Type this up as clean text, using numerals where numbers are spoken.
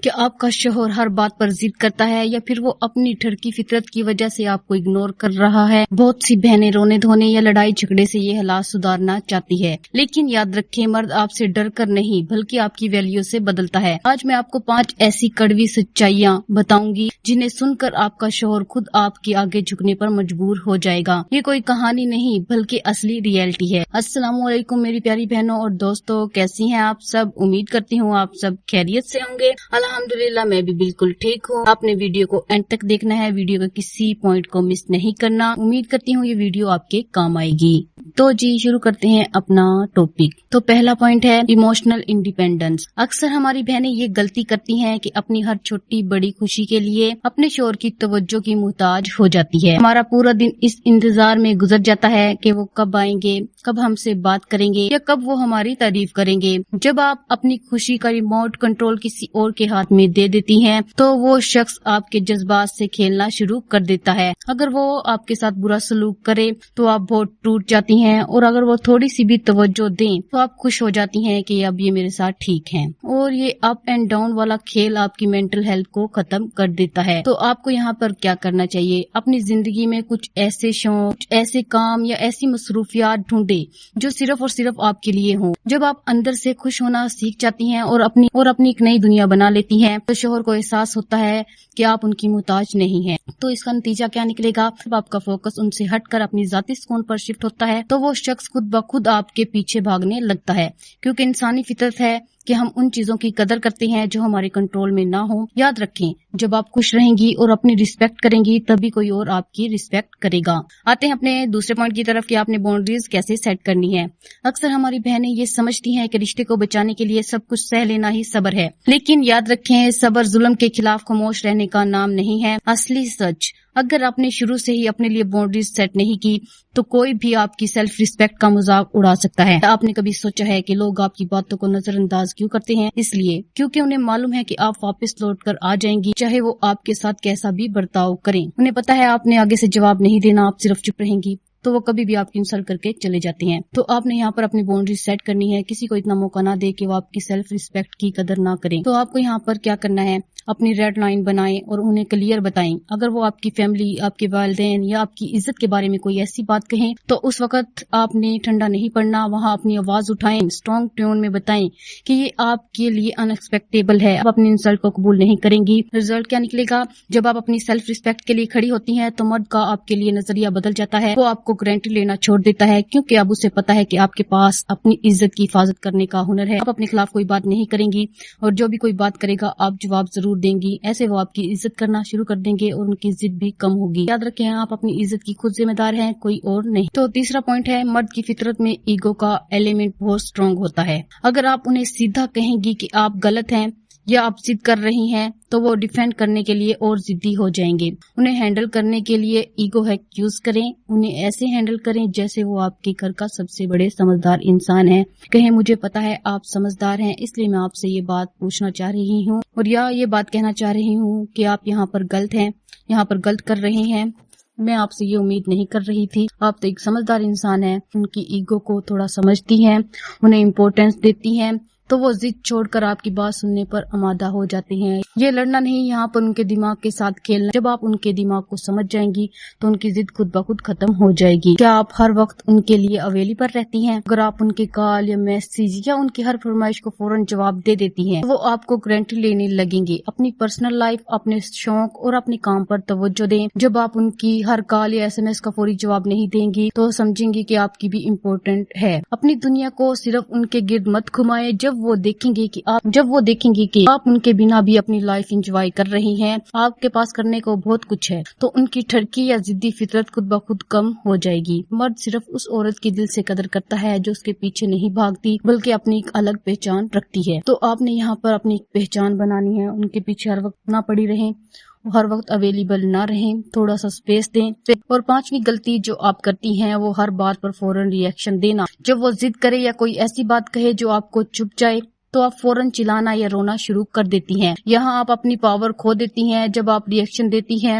کہ آپ کا شوہر ہر بات پر ضد کرتا ہے یا پھر وہ اپنی ٹھڑکی فطرت کی وجہ سے آپ کو اگنور کر رہا ہے۔ بہت سی بہنیں رونے دھونے یا لڑائی جھگڑے سے یہ حالات سدھارنا چاہتی ہے، لیکن یاد رکھیں مرد آپ سے ڈر کر نہیں بلکہ آپ کی ویلیو سے بدلتا ہے۔ آج میں آپ کو 5 ایسی کڑوی سچائیاں بتاؤں گی جنہیں سن کر آپ کا شوہر خود آپ کے آگے جھکنے پر مجبور ہو جائے گا۔ یہ کوئی کہانی نہیں بلکہ اصلی ریئلٹی ہے۔ السلام علیکم میری پیاری بہنوں اور دوستوں، کیسی ہیں آپ سب؟ امید کرتی ہوں آپ سب خیریت سے ہوں گے۔ الحمدللہ میں بھی بالکل ٹھیک ہوں۔ آپ نے ویڈیو کو اینڈ تک دیکھنا ہے، ویڈیو کا کسی پوائنٹ کو مس نہیں کرنا۔ امید کرتی ہوں یہ ویڈیو آپ کے کام آئے گی۔ تو جی شروع کرتے ہیں اپنا ٹاپک۔ تو پہلا پوائنٹ ہے ایموشنل انڈیپینڈنس۔ اکثر ہماری بہنیں یہ غلطی کرتی ہیں کہ اپنی ہر چھوٹی بڑی خوشی کے لیے اپنے شوہر کی توجہ کی محتاج ہو جاتی ہے۔ ہمارا پورا دن اس انتظار میں گزر جاتا ہے کہ وہ کب آئیں گے، کب ہم سے بات کریں گے یا کب وہ ہماری تعریف کریں گے۔ جب آپ اپنی خوشی کا ریموٹ کنٹرول کسی اور کے ہاتھ میں دے دیتی ہیں تو وہ شخص آپ کے جذبات سے کھیلنا شروع کر دیتا ہے۔ اگر وہ آپ کے ساتھ برا سلوک کرے تو آپ بہت ٹوٹ جاتی ہیں، اور اگر وہ تھوڑی سی بھی توجہ دیں تو آپ خوش ہو جاتی ہیں کہ اب یہ میرے ساتھ ٹھیک ہیں۔ اور یہ اپ اینڈ ڈاؤن والا کھیل آپ کی مینٹل ہیلتھ کو ختم کر دیتا ہے۔ تو آپ کو یہاں پر کیا کرنا چاہیے؟ اپنی زندگی میں کچھ ایسے شوق، ایسے کام یا ایسی مصروفیات ڈھونڈے جو صرف اور صرف آپ کے لیے ہوں۔ جب آپ اندر سے خوش ہونا سیکھ جاتی ہیں اور اپنی ایک نئی دنیا بنا لیتی ہیں تو شوہر کو احساس ہوتا ہے کہ آپ ان کی محتاج نہیں ہیں۔ تو اس کا نتیجہ کیا نکلے گا؟ جب آپ کا فوکس ان سے ہٹ کر اپنی ذاتی سکون پر شفٹ ہوتا ہے تو وہ شخص خود بخود آپ کے پیچھے بھاگنے لگتا ہے، کیونکہ انسانی فطرت ہے کہ ہم ان چیزوں کی قدر کرتے ہیں جو ہمارے کنٹرول میں نہ ہوں۔ یاد رکھیں جب آپ خوش رہیں گی اور اپنی رسپیکٹ کریں گی تبھی کوئی اور آپ کی رسپیکٹ کرے گا۔ آتے ہیں اپنے دوسرے پوائنٹ کی طرف کہ آپ نے باؤنڈریز کیسے سیٹ کرنی ہے۔ اکثر ہماری بہنیں یہ سمجھتی ہیں کہ رشتے کو بچانے کے لیے سب کچھ سہ لینا ہی صبر ہے، لیکن یاد رکھیں صبر ظلم کے خلاف خاموش رہنے کا نام نہیں ہے۔ اصلی سچ اگر آپ نے شروع سے ہی اپنے لیے باؤنڈریز سیٹ نہیں کی تو کوئی بھی آپ کی سیلف ریسپیکٹ کا مذاق اڑا سکتا ہے۔ آپ نے کبھی سوچا ہے کہ لوگ آپ کی باتوں کو نظر انداز کیوں کرتے ہیں؟ اس لیے کیونکہ انہیں معلوم ہے کہ آپ واپس لوٹ کر آ جائیں گی، چاہے وہ آپ کے ساتھ کیسا بھی برتاؤ کریں۔ انہیں پتا ہے آپ نے آگے سے جواب نہیں دینا، آپ صرف چپ رہیں گی، تو وہ کبھی بھی آپ کی انسلٹ کر کے چلے جاتے ہیں۔ تو آپ نے یہاں پر اپنی باؤنڈری سیٹ کرنی ہے، کسی کو اتنا موقع نہ دے کہ وہ آپ کی سیلف ریسپیکٹ کی قدر نہ کریں۔ تو آپ کو یہاں پر کیا کرنا ہے؟ اپنی ریڈ لائن بنائیں اور انہیں کلیئر بتائیں۔ اگر وہ آپ کی فیملی، آپ کے والدین یا آپ کی عزت کے بارے میں کوئی ایسی بات کہیں تو اس وقت آپ نے ٹھنڈا نہیں پڑنا، وہاں اپنی آواز اٹھائیں، اسٹرانگ ٹون میں بتائیں کہ یہ آپ کے لیے ان ایکسپیکٹیبل ہے، آپ اپنی انسلٹ کو قبول نہیں کریں گی۔ رزلٹ کیا نکلے گا؟ جب آپ اپنی سیلف ریسپیکٹ کے لیے کھڑی ہوتی ہیں تو مرد کا آپ کے لیے نظریہ بدل جاتا ہے، وہ آپ کو گارنٹی لینا چھوڑ دیتا ہے، کیونکہ اب اسے پتا ہے کہ آپ کے پاس اپنی عزت کی حفاظت کرنے کا ہنر ہے۔ آپ اپنے خلاف کوئی بات نہیں کریں گی اور جو بھی کوئی بات کرے گا آپ جواب ضرور دیں گی، ایسے وہ آپ کی عزت کرنا شروع کر دیں گے اور ان کی ضد بھی کم ہوگی۔ یاد رکھیں آپ اپنی عزت کی خود ذمہ دار ہیں، کوئی اور نہیں۔ تو تیسرا پوائنٹ ہے مرد کی فطرت میں ایگو کا ایلیمنٹ بہت اسٹرانگ ہوتا ہے۔ اگر آپ انہیں سیدھا کہیں گی کہ آپ غلط ہیں یا آپ ضد کر رہی ہیں تو وہ ڈیفینڈ کرنے کے لیے اور ضدی ہو جائیں گے۔ انہیں ہینڈل کرنے کے لیے ایگو ہیک یوز کریں، انہیں ایسے ہینڈل کریں جیسے وہ آپ کے گھر کا سب سے بڑے سمجھدار انسان ہے۔ کہیں مجھے پتا ہے آپ سمجھدار ہیں، اس لیے میں آپ سے یہ بات پوچھنا چاہ رہی ہوں اور یا یہ بات کہنا چاہ رہی ہوں کہ آپ یہاں پر غلط ہیں، یہاں پر غلط کر رہے ہیں، میں آپ سے یہ امید نہیں کر رہی تھی۔ آپ تو ایک سمجھدار انسان ہیں، ان کی ایگو کو تھوڑا سمجھتی ہیں، انہیں امپورٹینس دیتی ہیں تو وہ ضد چھوڑ کر آپ کی بات سننے پر آمادہ ہو جاتے ہیں۔ یہ لڑنا نہیں، یہاں پر ان کے دماغ کے ساتھ کھیلنا۔ جب آپ ان کے دماغ کو سمجھ جائیں گی تو ان کی ضد خود بخود ختم ہو جائے گی۔ کیا آپ ہر وقت ان کے لیے اویلیبل رہتی ہیں؟ اگر آپ ان کے کال یا میسیج یا ان کی ہر فرمائش کو فوراً جواب دے دیتی ہیں تو وہ آپ کو گارنٹی لینے لگیں گے۔ اپنی پرسنل لائف، اپنے شوق اور اپنے کام پر توجہ دیں۔ جب آپ ان کی ہر کال یا SMS کا فوری جواب نہیں دیں گی تو سمجھیں گی کہ آپ کی بھی امپورٹنٹ ہے۔ اپنی دنیا کو صرف ان کے گرد مت گھمائیں۔ جب وہ دیکھیں گے کہ آپ ان کے بنا بھی اپنی لائف انجوائے کر رہی ہیں، آپ کے پاس کرنے کو بہت کچھ ہے، تو ان کی ٹھڑکی یا ضدی فطرت خود بخود کم ہو جائے گی۔ مرد صرف اس عورت کی دل سے قدر کرتا ہے جو اس کے پیچھے نہیں بھاگتی بلکہ اپنی ایک الگ پہچان رکھتی ہے۔ تو آپ نے یہاں پر اپنی ایک پہچان بنانی ہے، ان کے پیچھے ہر وقت نہ پڑی رہیں، ہر وقت اویلیبل نہ رہیں، تھوڑا سا سپیس دیں۔ اور پانچویں غلطی جو آپ کرتی ہیں وہ ہر بات پر فوراً ری ایکشن دینا۔ جب وہ ضد کرے یا کوئی ایسی بات کہے جو آپ کو چپ جائے تو آپ فوراً چلانا یا رونا شروع کر دیتی ہیں۔ یہاں آپ اپنی پاور کھو دیتی ہیں۔ جب آپ ری ایکشن دیتی ہیں